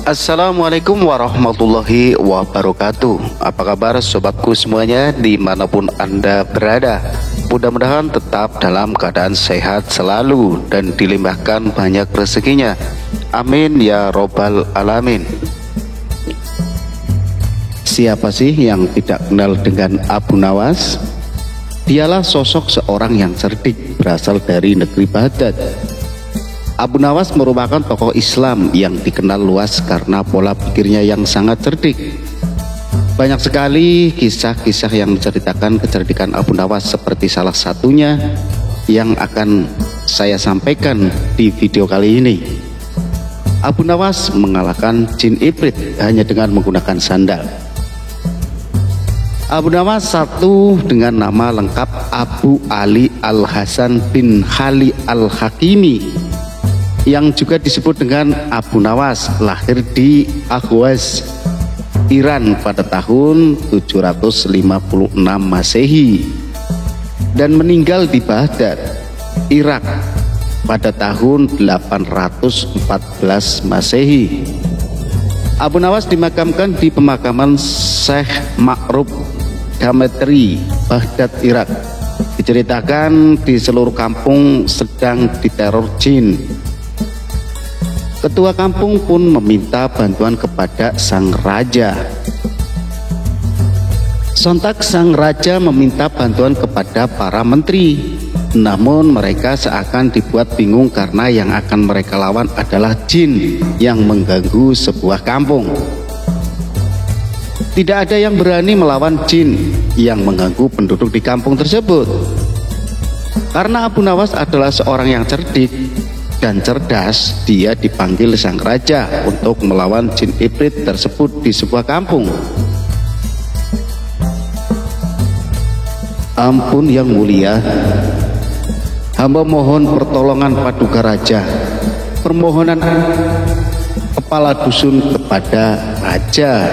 Assalamualaikum warahmatullahi wabarakatuh. Apa kabar sobatku semuanya dimanapun Anda berada? Mudah-mudahan tetap dalam keadaan sehat selalu dan dilimpahkan banyak rezekinya. Amin ya robbal alamin. Siapa sih yang tidak kenal dengan Abu Nawas? Dialah sosok seorang yang cerdik berasal dari negeri Baghdad. Abu Nawas merupakan tokoh Islam yang dikenal luas karena pola pikirnya yang sangat cerdik. Banyak sekali kisah-kisah yang menceritakan kecerdikan Abu Nawas, seperti salah satunya yang akan saya sampaikan di video kali ini. Abu Nawas mengalahkan jin ibrit hanya dengan menggunakan sandal. Abu Nawas satu dengan nama lengkap Abu Ali Al-Hasan bin Khali Al-Hakimi, yang juga disebut dengan Abu Nawas, lahir di Ahwaz, Iran pada tahun 756 Masehi dan meninggal di Baghdad, Irak pada tahun 814 Masehi. Abu Nawas dimakamkan di pemakaman Syekh Ma'ruf Dametri, Baghdad, Irak. Diceritakan di seluruh kampung sedang diteror jin. Ketua kampung pun meminta bantuan kepada sang raja. Sontak sang raja meminta bantuan kepada para menteri. Namun mereka seakan dibuat bingung karena yang akan mereka lawan adalah jin yang mengganggu sebuah kampung. Tidak ada yang berani melawan jin yang mengganggu penduduk di kampung tersebut. Karena Abu Nawas adalah seorang yang cerdik dan cerdas, dia dipanggil sang raja untuk melawan jin ibrit tersebut di sebuah kampung. Ampun yang mulia, hamba mohon pertolongan paduka raja. Permohonan kepala dusun kepada raja.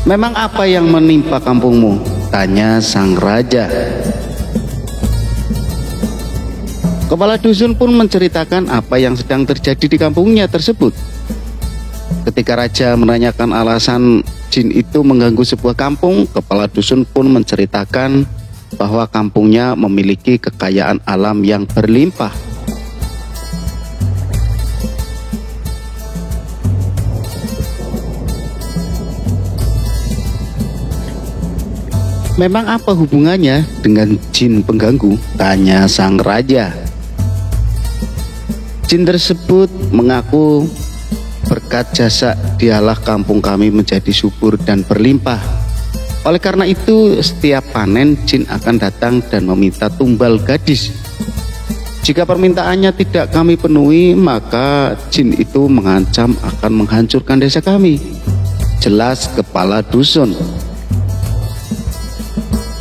Memang apa yang menimpa kampungmu? Tanya sang raja. Kepala dusun pun menceritakan apa yang sedang terjadi di kampungnya tersebut. Ketika raja menanyakan alasan jin itu mengganggu sebuah kampung, kepala dusun pun menceritakan bahwa kampungnya memiliki kekayaan alam yang berlimpah. Memang apa hubungannya dengan jin pengganggu? Tanya sang raja. Jin tersebut mengaku berkat jasa dialah kampung kami menjadi subur dan berlimpah. Oleh karena itu setiap panen jin akan datang dan meminta tumbal gadis. Jika permintaannya tidak kami penuhi, maka jin itu mengancam akan menghancurkan desa kami. Jelas kepala dusun.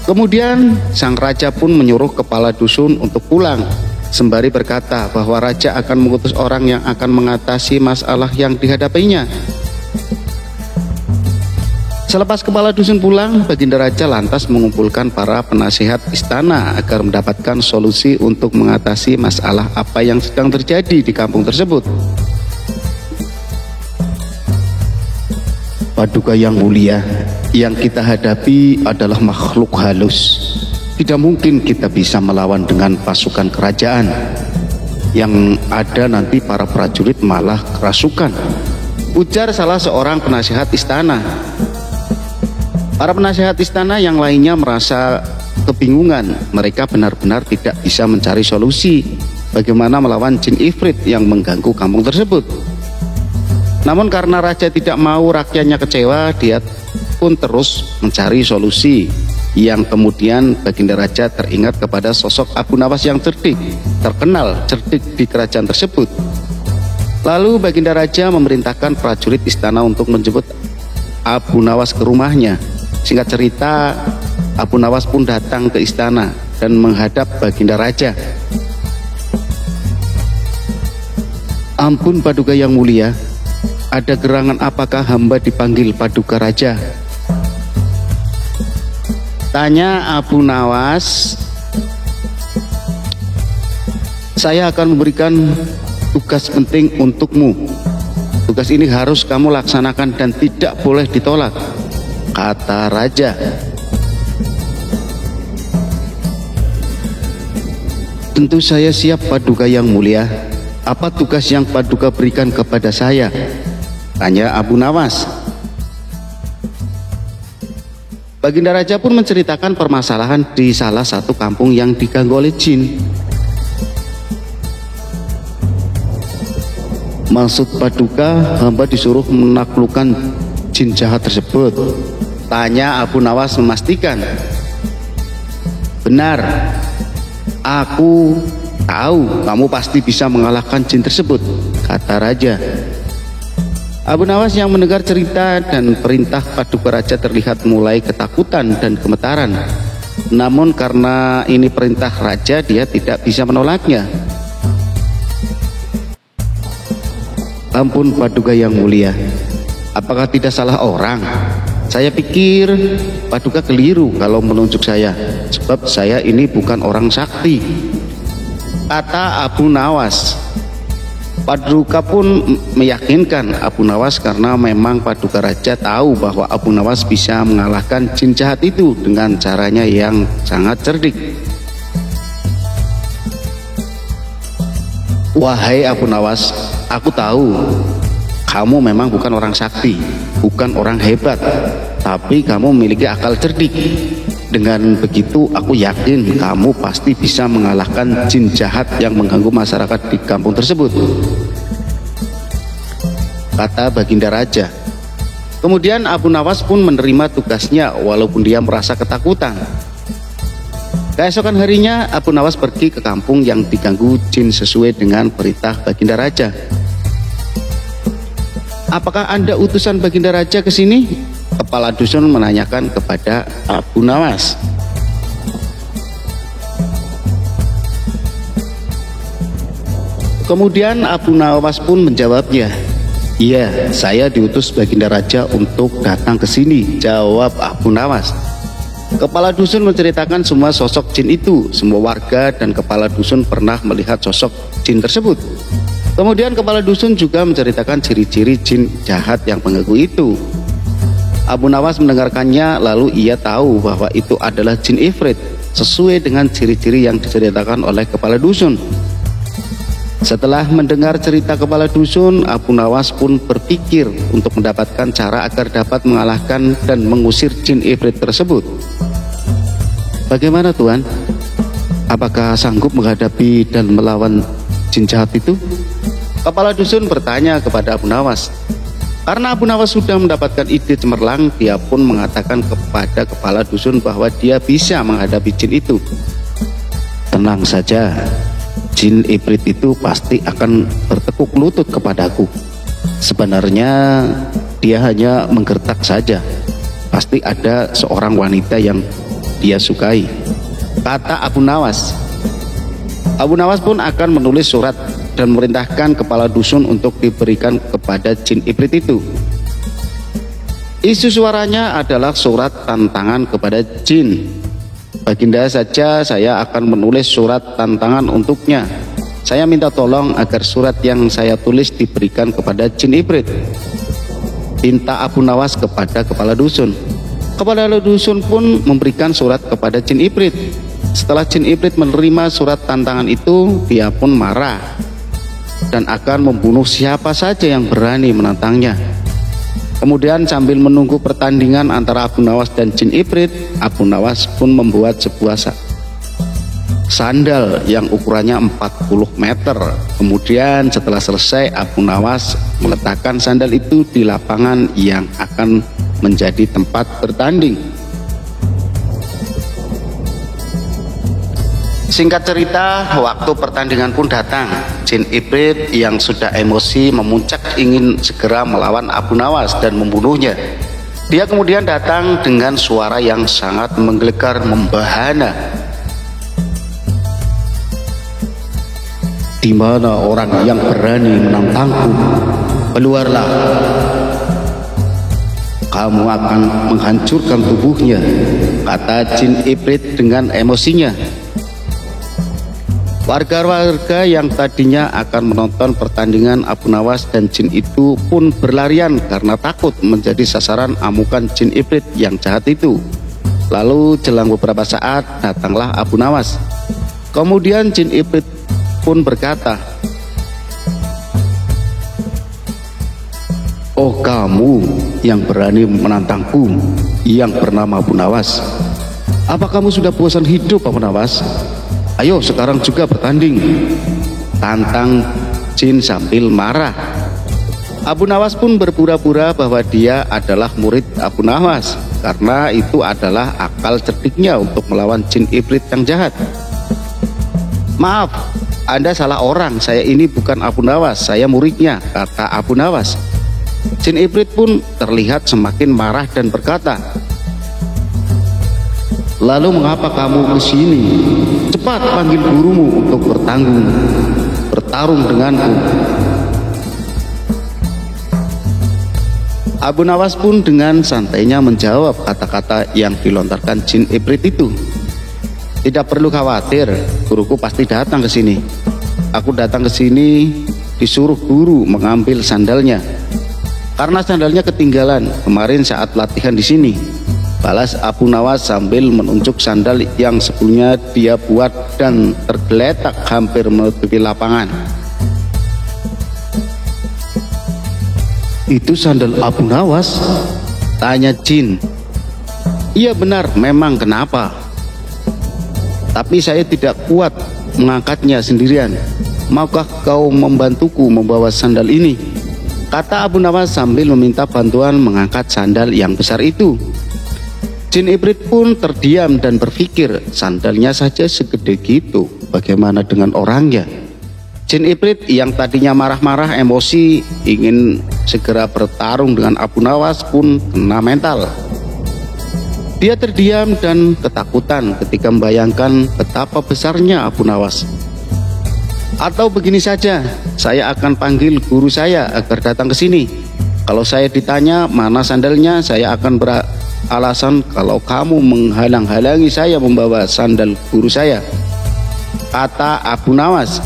Kemudian sang raja pun menyuruh kepala dusun untuk pulang, sembari berkata bahwa raja akan mengutus orang yang akan mengatasi masalah yang dihadapinya. Selepas kepala dusun pulang, Baginda Raja lantas mengumpulkan para penasihat istana agar mendapatkan solusi untuk mengatasi masalah apa yang sedang terjadi di kampung tersebut. Paduka yang mulia, yang kita hadapi adalah makhluk halus. Tidak mungkin kita bisa melawan dengan pasukan kerajaan. Yang ada nanti para prajurit malah kerasukan, ujar salah seorang penasihat istana. Para penasihat istana yang lainnya merasa kebingungan. Mereka benar-benar tidak bisa mencari solusi bagaimana melawan jin ifrit yang mengganggu kampung tersebut. Namun karena raja tidak mau rakyatnya kecewa, dia pun terus mencari solusi. Yang kemudian Baginda Raja teringat kepada sosok Abu Nawas yang cerdik, terkenal cerdik di kerajaan tersebut. Lalu Baginda Raja memerintahkan prajurit istana untuk menjemput Abu Nawas ke rumahnya. Singkat cerita, Abu Nawas pun datang ke istana dan menghadap Baginda Raja. Ampun Paduka yang mulia, ada gerangan apakah hamba dipanggil Paduka Raja? Tanya Abu Nawas. Saya akan memberikan tugas penting untukmu. Tugas ini harus kamu laksanakan dan tidak boleh ditolak, kata raja. Tentu saya siap, Paduka yang mulia. Apa tugas yang Paduka berikan kepada saya? Tanya Abu Nawas. Baginda Raja pun menceritakan permasalahan di salah satu kampung yang diganggu oleh jin. Maksud Paduka, hamba disuruh menaklukkan jin jahat tersebut. Tanya Abu Nawas memastikan. Benar, aku tahu kamu pasti bisa mengalahkan jin tersebut, kata raja. Abu Nawas yang mendengar cerita dan perintah Paduka Raja terlihat mulai ketakutan dan gemetaran. Namun karena ini perintah raja, dia tidak bisa menolaknya. Ampun Paduka yang mulia, apakah tidak salah orang? Saya pikir Paduka keliru kalau menunjuk saya, sebab saya ini bukan orang sakti, kata Abu Nawas. Paduka pun meyakinkan Abu Nawas karena memang Paduka Raja tahu bahwa Abu Nawas bisa mengalahkan jin jahat itu dengan caranya yang sangat cerdik. Wahai Abu Nawas, aku tahu kamu memang bukan orang sakti, bukan orang hebat, tapi kamu memiliki akal cerdik. Dengan begitu aku yakin kamu pasti bisa mengalahkan jin jahat yang mengganggu masyarakat di kampung tersebut, kata Baginda Raja. Kemudian Abu Nawas pun menerima tugasnya walaupun dia merasa ketakutan. Keesokan harinya Abu Nawas pergi ke kampung yang diganggu jin sesuai dengan perintah Baginda Raja. Apakah Anda utusan Baginda Raja ke sini? Kepala dusun menanyakan kepada Abu Nawas. Kemudian Abu Nawas pun menjawabnya. Iya, saya diutus Baginda Raja untuk datang ke sini, jawab Abu Nawas. Kepala dusun menceritakan semua sosok jin itu. Semua warga dan kepala dusun pernah melihat sosok jin tersebut. Kemudian kepala dusun juga menceritakan ciri-ciri jin jahat yang mengganggu itu. Abu Nawas mendengarkannya, lalu ia tahu bahwa itu adalah jin ifrit sesuai dengan ciri-ciri yang diceritakan oleh kepala dusun. Setelah mendengar cerita kepala dusun, Abu Nawas pun berpikir untuk mendapatkan cara agar dapat mengalahkan dan mengusir jin ifrit tersebut. Bagaimana Tuan? Apakah sanggup menghadapi dan melawan jin jahat itu? Kepala dusun bertanya kepada Abu Nawas. Karena Abu Nawas sudah mendapatkan ide cemerlang, dia pun mengatakan kepada kepala dusun bahwa dia bisa menghadapi jin itu. Tenang saja, jin ifrit itu pasti akan bertekuk lutut kepadaku. Sebenarnya dia hanya menggertak saja. Pasti ada seorang wanita yang dia sukai, kata Abu Nawas. Abu Nawas pun akan menulis surat dan memerintahkan kepala dusun untuk diberikan kepada jin ifrit itu. Isi suaranya adalah surat tantangan kepada jin. Baginda saja saya akan menulis surat tantangan untuknya. Saya minta tolong agar surat yang saya tulis diberikan kepada jin ifrit, pinta Abu Nawas kepada kepala dusun. Kepala dusun pun memberikan surat kepada jin ifrit. Setelah jin ifrit menerima surat tantangan itu, dia pun marah dan akan membunuh siapa saja yang berani menantangnya. Kemudian sambil menunggu pertandingan antara Abu Nawas dan jin ifrit, Abu Nawas pun membuat sebuah sandal yang ukurannya 40 meter. Kemudian setelah selesai, Abu Nawas meletakkan sandal itu di lapangan yang akan menjadi tempat bertanding. Singkat cerita, waktu pertandingan pun datang. Jin ifrit yang sudah emosi memuncak ingin segera melawan Abu Nawas dan membunuhnya. Dia kemudian datang dengan suara yang sangat menggelegar, membahana. Di mana orang yang berani menantangku? Keluarlah. Kamu akan menghancurkan tubuhnya, kata jin ifrit dengan emosinya. Warga-warga yang tadinya akan menonton pertandingan Abu Nawas dan jin itu pun berlarian karena takut menjadi sasaran amukan jin ibrit yang jahat itu. Lalu jelang beberapa saat datanglah Abu Nawas. Kemudian jin ibrit pun berkata, "Oh, kamu yang berani menantangku yang bernama Abu Nawas. Apa kamu sudah bosan hidup, Abu Nawas? Ayo sekarang juga bertanding," tantang jin sambil marah. Abu Nawas pun berpura-pura bahwa dia adalah murid Abu Nawas, karena itu adalah akal cerdiknya untuk melawan jin ibrit yang jahat. "Maaf, Anda salah orang, saya ini bukan Abu Nawas, saya muridnya," kata Abu Nawas. Jin ibrit pun terlihat semakin marah dan berkata, "Lalu mengapa kamu ke sini? Cepat panggil gurumu untuk bertarung denganku." Abu Nawas pun dengan santainya menjawab kata-kata yang dilontarkan jin ibrit itu. "Tidak perlu khawatir, guruku pasti datang ke sini. Aku datang ke sini disuruh guru mengambil sandalnya, karena sandalnya ketinggalan kemarin saat latihan di sini," balas Abu Nawas sambil menunjuk sandal yang sebelumnya dia buat dan tergeletak hampir menutupi lapangan. "Itu sandal Abu Nawas?" tanya jin. "Iya benar, memang kenapa? Tapi saya tidak kuat mengangkatnya sendirian. Maukah kau membantuku membawa sandal ini?" kata Abu Nawas sambil meminta bantuan mengangkat sandal yang besar itu. Jin ibrit pun terdiam dan berpikir, sandalnya saja segede gitu, bagaimana dengan orangnya? Jin ibrit yang tadinya marah-marah emosi ingin segera bertarung dengan Abu Nawas pun kena mental. Dia terdiam dan ketakutan ketika membayangkan betapa besarnya Abu Nawas. "Atau begini saja, saya akan panggil guru saya agar datang ke sini. Kalau saya ditanya mana sandalnya, saya akan beralasan kalau kamu menghalang-halangi saya membawa sandal guru saya," kata Abu Nawas.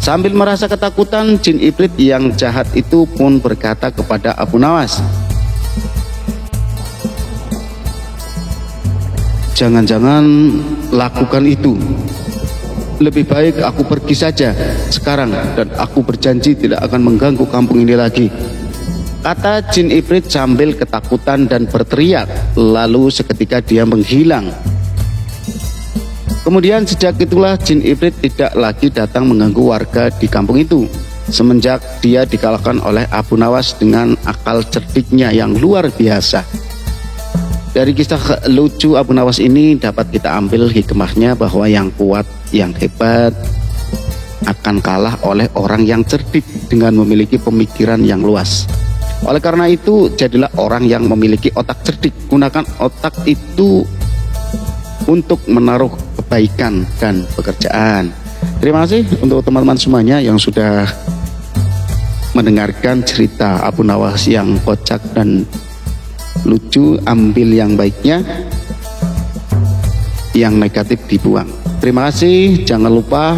Sambil merasa ketakutan, jin ibrit yang jahat itu pun berkata kepada Abu Nawas, "Jangan-jangan lakukan itu. Lebih baik aku pergi saja sekarang dan aku berjanji tidak akan mengganggu kampung ini lagi," kata jin ibrit sambil ketakutan dan berteriak. Lalu seketika dia menghilang. Kemudian sejak itulah jin ibrit tidak lagi datang mengganggu warga di kampung itu, semenjak dia dikalahkan oleh Abu Nawas dengan akal cerdiknya yang luar biasa. Dari kisah lucu Abu Nawas ini dapat kita ambil hikmahnya bahwa yang kuat, yang hebat akan kalah oleh orang yang cerdik dengan memiliki pemikiran yang luas. Oleh karena itu, jadilah orang yang memiliki otak cerdik. Gunakan otak itu untuk menaruh kebaikan dan pekerjaan. Terima kasih untuk teman-teman semuanya yang sudah mendengarkan cerita Abu Nawas yang kocak dan lucu. Ambil yang baiknya, yang negatif dibuang. Terima kasih. Jangan lupa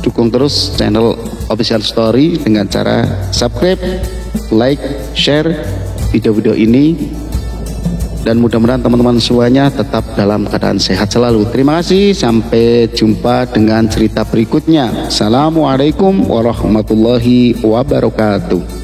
dukung terus channel Official Story dengan cara subscribe, like, share video-video ini, dan mudah-mudahan teman-teman semuanya tetap dalam keadaan sehat selalu. Terima kasih, sampai jumpa dengan cerita berikutnya. Assalamualaikum warahmatullahi wabarakatuh.